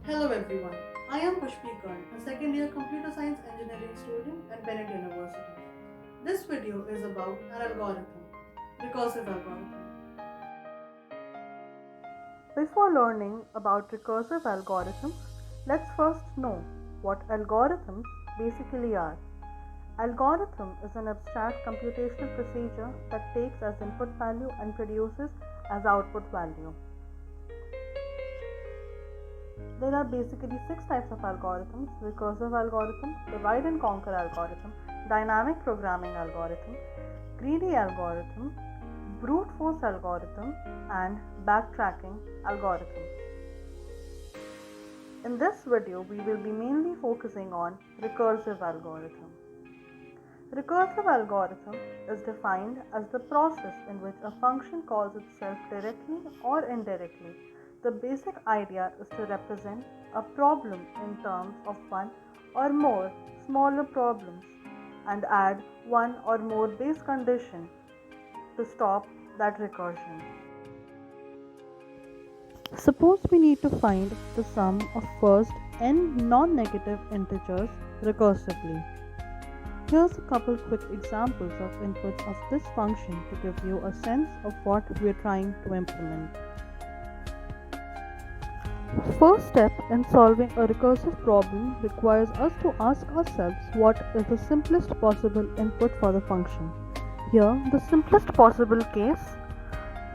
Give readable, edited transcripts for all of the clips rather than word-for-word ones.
Hello everyone, I am Pushpi Khan, a second year computer science engineering student at Bennett University. This video is about an algorithm, recursive algorithm. Before learning about recursive algorithms, let's first know what algorithms basically are. Algorithm is an abstract computational procedure that takes as input value and produces as output value. There are basically six types of algorithms: recursive algorithm, divide and conquer algorithm, dynamic programming algorithm, greedy algorithm, brute force algorithm, and backtracking algorithm. In this video, we will be mainly focusing on recursive algorithm. Recursive algorithm is defined as the process in which a function calls itself directly or indirectly. The basic idea is to represent a problem in terms of one or more smaller problems and add one or more base conditions to stop that recursion. Suppose we need to find the sum of first n non-negative integers recursively. Here's a couple quick examples of inputs of this function to give you a sense of what we're trying to implement. First step in solving a recursive problem requires us to ask ourselves what is the simplest possible input for the function. Here, the simplest possible case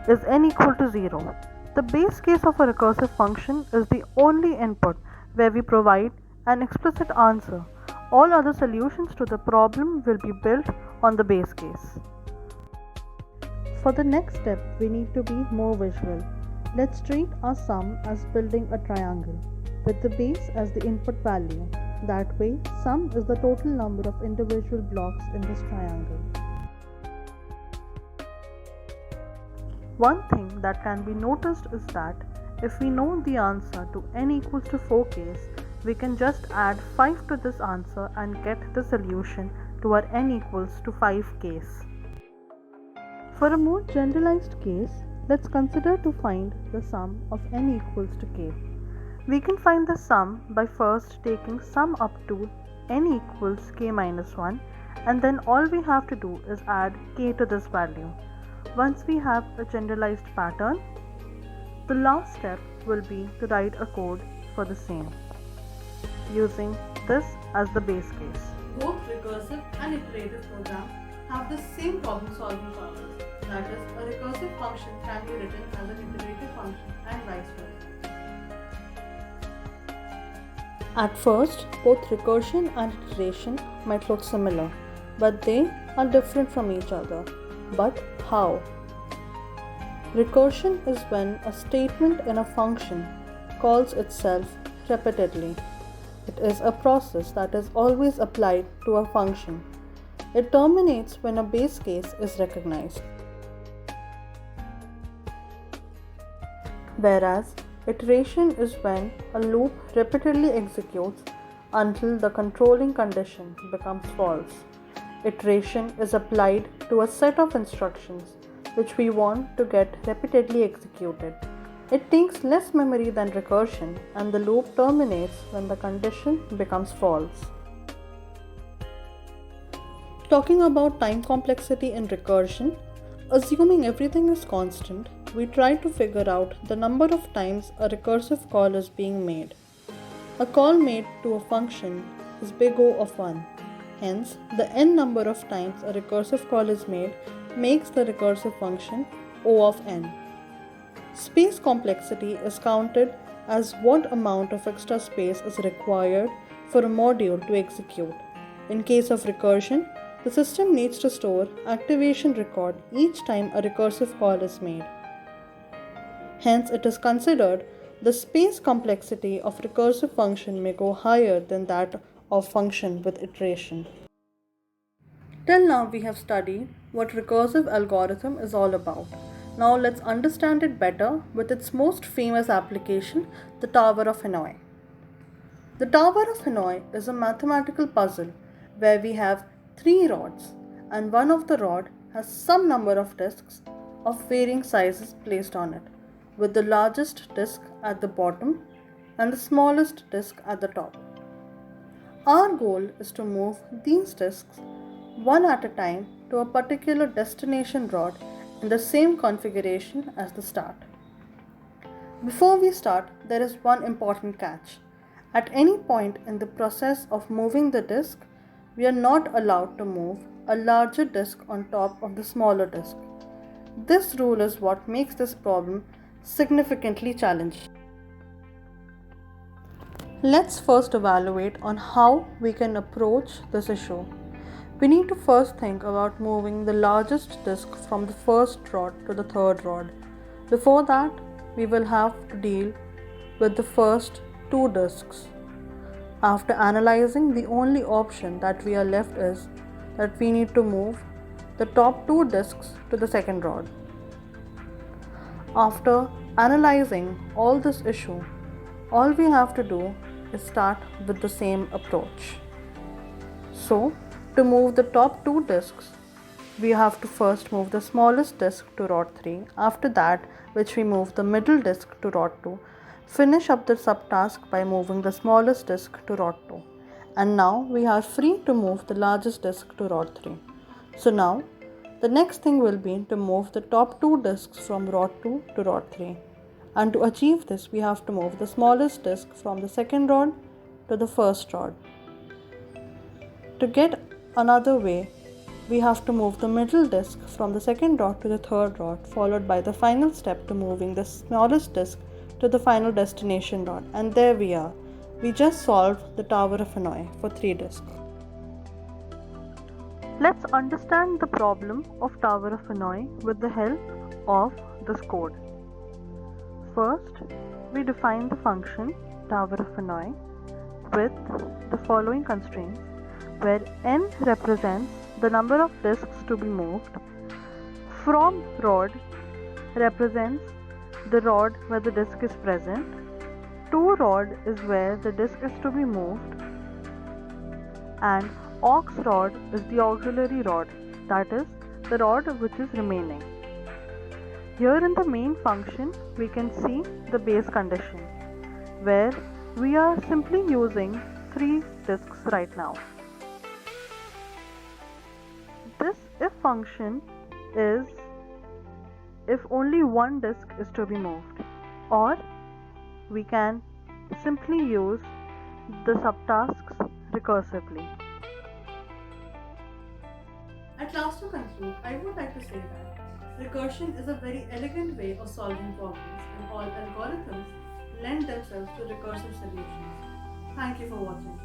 is n equal to 0. The base case of a recursive function is the only input where we provide an explicit answer. All other solutions to the problem will be built on the base case. For the next step, we need to be more visual. Let's treat our sum as building a triangle, with the base as the input value. That way, sum is the total number of individual blocks in this triangle. One thing that can be noticed is that if we know the answer to n equals to 4 case, we can just add 5 to this answer and get the solution to our n equals to 5 case. For a more generalized case, let's consider to find the sum of n equals to k. We can find the sum by first taking sum up to n equals k minus 1, and then all we have to do is add k to this value. Once we have a generalized pattern, the last step will be to write a code for the same, using this as the base case. Both recursive and iterative programs have the same problem solving powers. That is, a recursive function can be written as an iterative function and vice versa. At first, both recursion and iteration might look similar, but they are different from each other. But how? Recursion is when a statement in a function calls itself repeatedly. It is a process that is always applied to a function. It terminates when a base case is recognized. Whereas iteration is when a loop repeatedly executes until the controlling condition becomes false. Iteration is applied to a set of instructions which we want to get repeatedly executed. It takes less memory than recursion, and the loop terminates when the condition becomes false. Talking about time complexity in recursion, assuming everything is constant, we try to figure out the number of times a recursive call is being made. A call made to a function is big O of 1. Hence, the n number of times a recursive call is made makes the recursive function O of n. Space complexity is counted as what amount of extra space is required for a module to execute. In case of recursion, the system needs to store activation record each time a recursive call is made. Hence, it is considered the space complexity of recursive function may go higher than that of function with iteration. Till now we have studied what recursive algorithm is all about. Now let's understand it better with its most famous application, the Tower of Hanoi. The Tower of Hanoi is a mathematical puzzle where we have 3 rods, and one of the rod has some number of discs of varying sizes placed on it, with the largest disk at the bottom and the smallest disk at the top. Our goal is to move these disks one at a time to a particular destination rod in the same configuration as the start. Before we start, there is one important catch. At any point in the process of moving the disk, we are not allowed to move a larger disk on top of the smaller disk. This rule is what makes this problem significantly challenging. Let's first evaluate on how we can approach this issue. We need to first think about moving the largest disk from the first rod to the third rod. Before that, we will have to deal with the first two disks. After analyzing, the only option that we are left is that we need to move the top two disks to the second rod. After analyzing all this issue, all we have to do is start with the same approach. So, to move the top two disks, we have to first move the smallest disk to rod 3, after that which we move the middle disk to rod 2, finish up the subtask by moving the smallest disk to rod 2, and now we are free to move the largest disk to rod 3. So now the next thing will be to move the top two disks from rod 2 to rod 3, and to achieve this we have to move the smallest disk from the second rod to the first rod. To get another way, we have to move the middle disk from the second rod to the third rod, followed by the final step to moving the smallest disk to the final destination rod, and there we are. We just solved the Tower of Hanoi for 3 disks. Let's understand the problem of Tower of Hanoi with the help of this code. First, we define the function Tower of Hanoi with the following constraints, where n represents the number of disks to be moved, from rod represents the rod where the disk is present, to rod is where the disk is to be moved, and aux rod is the auxiliary rod, that is the rod which is remaining. Here in the main function we can see the base condition, where we are simply using 3 disks right now. This if function is if only one disk is to be moved, or we can simply use the subtasks recursively. At last, to conclude, I would like to say that recursion is a very elegant way of solving problems, and all algorithms lend themselves to recursive solutions. Thank you for watching.